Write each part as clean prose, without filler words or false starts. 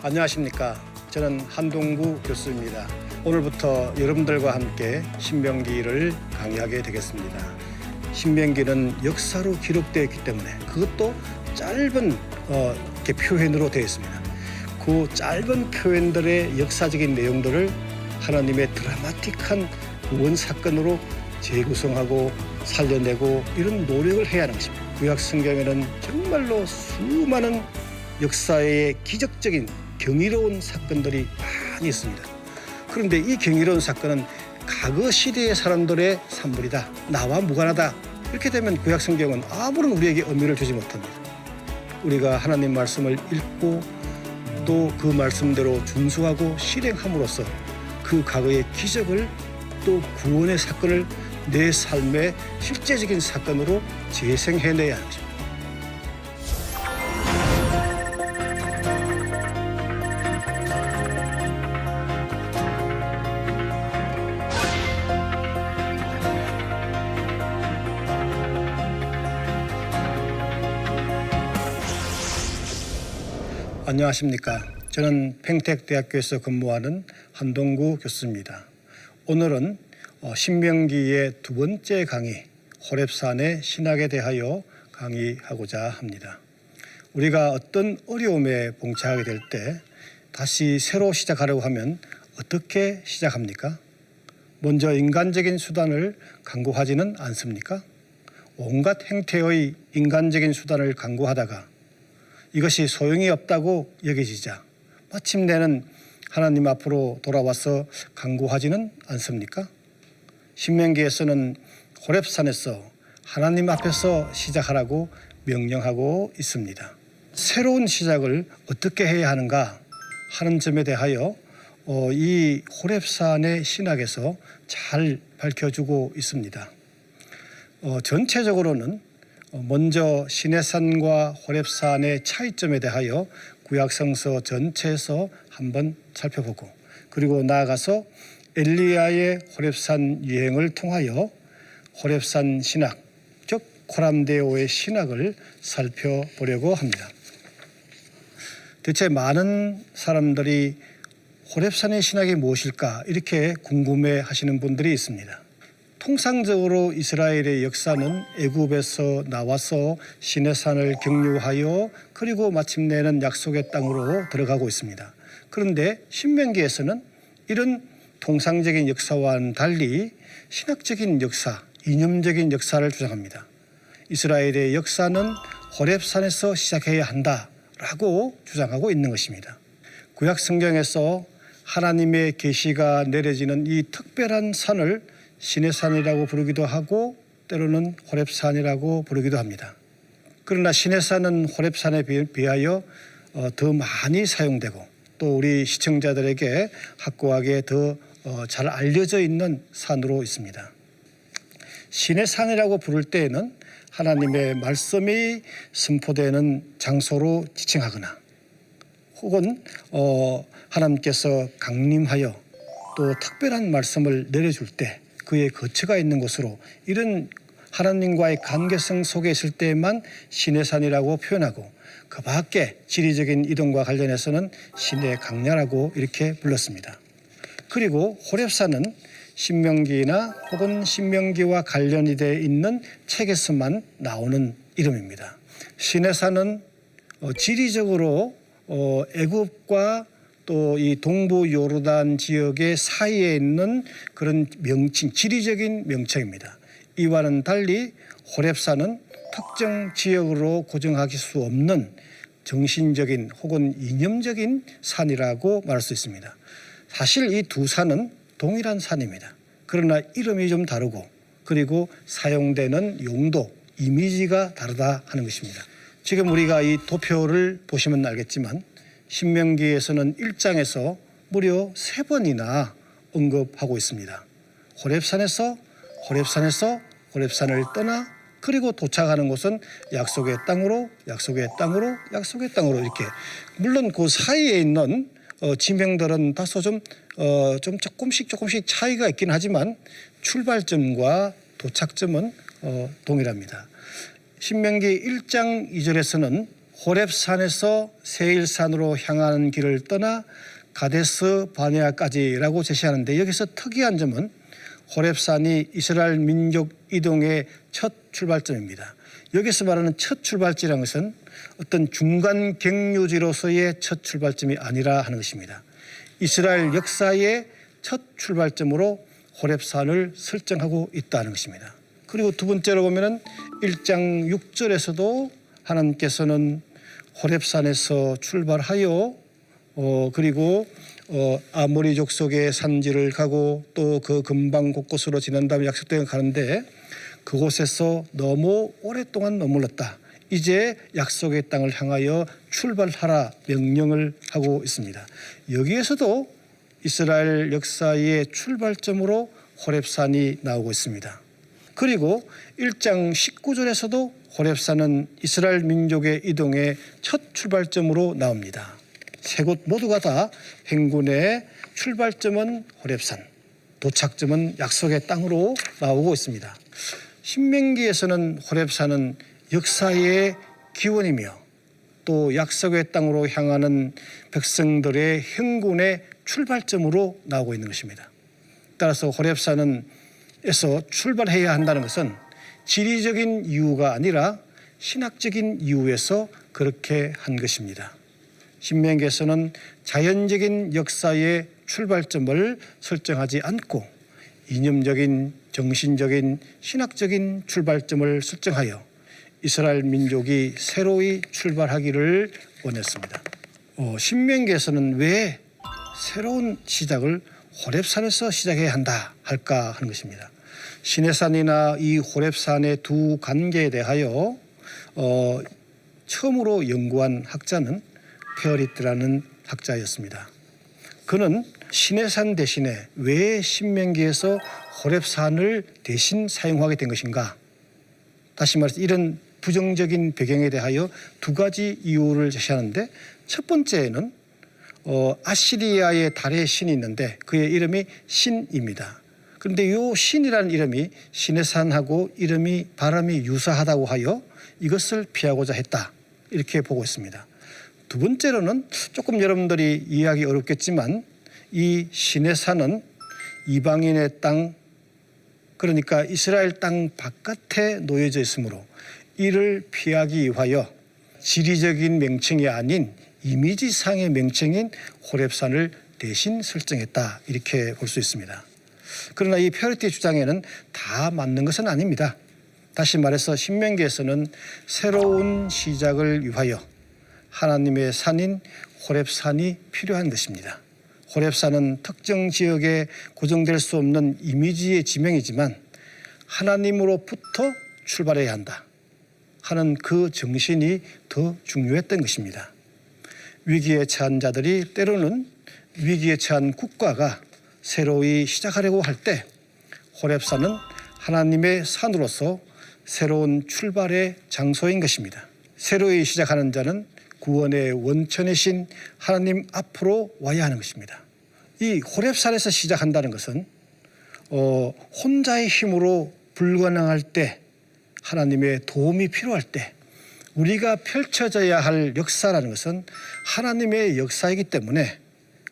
안녕하십니까. 저는 한동구 교수입니다. 오늘부터 여러분들과 함께 신명기를 강의하게 되겠습니다. 신명기는 역사로 기록되어 있기 때문에 그것도 짧은 이렇게 표현으로 되어 있습니다. 그 짧은 표현들의 역사적인 내용들을 하나님의 드라마틱한 구원 사건으로 재구성하고 살려내고 이런 노력을 해야 하는 것입니다. 구약 성경에는 정말로 수많은 역사의 기적적인 경이로운 사건들이 많이 있습니다. 그런데 이 경이로운 사건은 과거 시대의 사람들의 산물이다, 나와 무관하다, 이렇게 되면 구약 성경은 아무런 우리에게 의미를 주지 못합니다. 우리가 하나님 말씀을 읽고 또 그 말씀대로 준수하고 실행함으로써 그 과거의 기적을 또 구원의 사건을 내 삶의 실제적인 사건으로 재생해내야 하는 것입니다. 안녕하십니까. 저는 평택대학교에서 근무하는 한동구 교수입니다. 오늘은 신명기의 두 번째 강의, 호렙산의 신학에 대하여 강의하고자 합니다. 우리가 어떤 어려움에 봉착하게 될 때 다시 새로 시작하려고 하면 어떻게 시작합니까? 먼저 인간적인 수단을 강구하지는 않습니까? 온갖 형태의 인간적인 수단을 강구하다가 이것이 소용이 없다고 여겨지자 마침내는 하나님 앞으로 돌아와서 간구하지는 않습니까? 신명기에서는 호렙산에서 하나님 앞에서 시작하라고 명령하고 있습니다. 새로운 시작을 어떻게 해야 하는가 하는 점에 대하여 이 호렙산의 신학에서 잘 밝혀주고 있습니다. 전체적으로는 먼저 시내산과 호렙산의 차이점에 대하여 구약성서 전체에서 한번 살펴보고, 그리고 나아가서 엘리야의 호렙산 여행을 통하여 호렙산 신학, 즉 코람데오의 신학을 살펴보려고 합니다. 대체 많은 사람들이 호렙산의 신학이 무엇일까 이렇게 궁금해 하시는 분들이 있습니다. 통상적으로 이스라엘의 역사는 애굽에서 나와서 시내산을 경유하여 그리고 마침내는 약속의 땅으로 들어가고 있습니다. 그런데 신명기에서는 이런 통상적인 역사와는 달리 신학적인 역사, 이념적인 역사를 주장합니다. 이스라엘의 역사는 호렙산에서 시작해야 한다라고 주장하고 있는 것입니다. 구약 성경에서 하나님의 계시가 내려지는 이 특별한 산을 시내산이라고 부르기도 하고 때로는 호렙산이라고 부르기도 합니다. 그러나 시내산은 호렙산에 비하여 더 많이 사용되고 또 우리 시청자들에게 확고하게 더 잘 알려져 있는 산으로 있습니다. 시내산이라고 부를 때에는 하나님의 말씀이 선포되는 장소로 지칭하거나 혹은 하나님께서 강림하여 또 특별한 말씀을 내려줄 때 그의 거처가 있는 곳으로, 이런 하나님과의 관계성 속에 있을 때만 시내산이라고 표현하고 그 밖에 지리적인 이동과 관련해서는 시내 강야라고 이렇게 불렀습니다. 그리고 호렙산은 신명기나 혹은 신명기와 관련이 되어 있는 책에서만 나오는 이름입니다. 시내산은 지리적으로 애굽과 또 이 동부 요르단 지역의 사이에 있는 그런 명칭, 지리적인 명칭입니다. 이와는 달리 호렙산은 특정 지역으로 고정하기 수 없는 정신적인 혹은 이념적인 산이라고 말할 수 있습니다. 사실 이 두 산은 동일한 산입니다. 그러나 이름이 좀 다르고 그리고 사용되는 용도, 이미지가 다르다 하는 것입니다. 지금 우리가 이 도표를 보시면 알겠지만 신명기에서는 1장에서 무려 3번이나 언급하고 있습니다. 호렙산에서 호렙산을 떠나 그리고 도착하는 곳은 약속의 땅으로 이렇게, 물론 그 사이에 있는 지명들은 다소 좀 조금씩 차이가 있긴 하지만 출발점과 도착점은 동일합니다. 신명기 1장 2절에서는 호렙산에서 세일산으로 향하는 길을 떠나 가데스 바네아까지라고 제시하는데, 여기서 특이한 점은 호렙산이 이스라엘 민족 이동의 첫 출발점입니다. 여기서 말하는 첫 출발지라는 것은 어떤 중간 경유지로서의 첫 출발점이 아니라 하는 것입니다. 이스라엘 역사의 첫 출발점으로 호렙산을 설정하고 있다는 것입니다. 그리고 두 번째로 보면은 1장 6절에서도 하나님께서는 호렙산에서 출발하여 그리고 아모리 족속의 산지를 가고 또 그 근방 곳곳으로 지난 다음에 약속대에 가는데, 그곳에서 너무 오랫동안 머물렀다. 이제 약속의 땅을 향하여 출발하라 명령을 하고 있습니다. 여기에서도 이스라엘 역사의 출발점으로 호렙산이 나오고 있습니다. 그리고 1장 19절에서도 호렙산은 이스라엘 민족의 이동의 첫 출발점으로 나옵니다. 세 곳 모두가 다 행군의 출발점은 호렙산, 도착점은 약속의 땅으로 나오고 있습니다. 신명기에서는 호렙산은 역사의 기원이며 또 약속의 땅으로 향하는 백성들의 행군의 출발점으로 나오고 있는 것입니다. 따라서 호렙산에서 출발해야 한다는 것은 지리적인 이유가 아니라 신학적인 이유에서 그렇게 한 것입니다. 신명기에서는 자연적인 역사의 출발점을 설정하지 않고 이념적인, 정신적인, 신학적인 출발점을 설정하여 이스라엘 민족이 새로이 출발하기를 원했습니다. 신명기에서는 왜 새로운 시작을 호렙산에서 시작해야 한다 할까 하는 것입니다. 시내산이나 이 호렙산의 두 관계에 대하여 처음으로 연구한 학자는 페어리트라는 학자였습니다. 그는 시내산 대신에 왜 신명기에서 호렙산을 대신 사용하게 된 것인가? 다시 말해서 이런 부정적인 배경에 대하여 두 가지 이유를 제시하는데, 첫 번째는 아시리아의 달의 신이 있는데 그의 이름이 신입니다. 그런데 이 신이라는 이름이 시내산하고 이름이 발음이 유사하다고 하여 이것을 피하고자 했다, 이렇게 보고 있습니다. 두 번째로는 조금 여러분들이 이해하기 어렵겠지만 이 시내산은 이방인의 땅, 그러니까 이스라엘 땅 바깥에 놓여져 있으므로 이를 피하기 위하여 지리적인 명칭이 아닌 이미지상의 명칭인 호렙산을 대신 설정했다, 이렇게 볼 수 있습니다. 그러나 이 페어리티의 주장에는 다 맞는 것은 아닙니다. 다시 말해서 신명기에서는 새로운 시작을 위하여 하나님의 산인 호렙산이 필요한 것입니다. 호렙산은 특정 지역에 고정될 수 없는 이미지의 지명이지만 하나님으로부터 출발해야 한다 하는 그 정신이 더 중요했던 것입니다. 위기에 처한 자들이, 때로는 위기에 처한 국가가 새로이 시작하려고 할 때 호렙산은 하나님의 산으로서 새로운 출발의 장소인 것입니다. 새로이 시작하는 자는 구원의 원천이신 하나님 앞으로 와야 하는 것입니다. 이 호렙산에서 시작한다는 것은 혼자의 힘으로 불가능할 때, 하나님의 도움이 필요할 때 우리가 펼쳐져야 할 역사라는 것은 하나님의 역사이기 때문에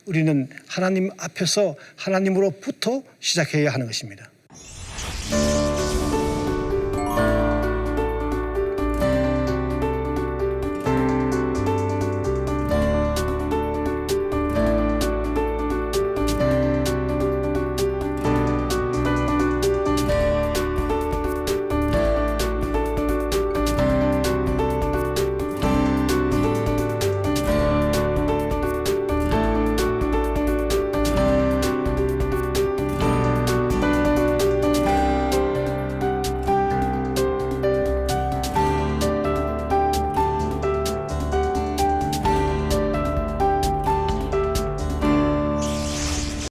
우리는 하나님 앞에서 하나님으로부터 시작해야 하는 것입니다.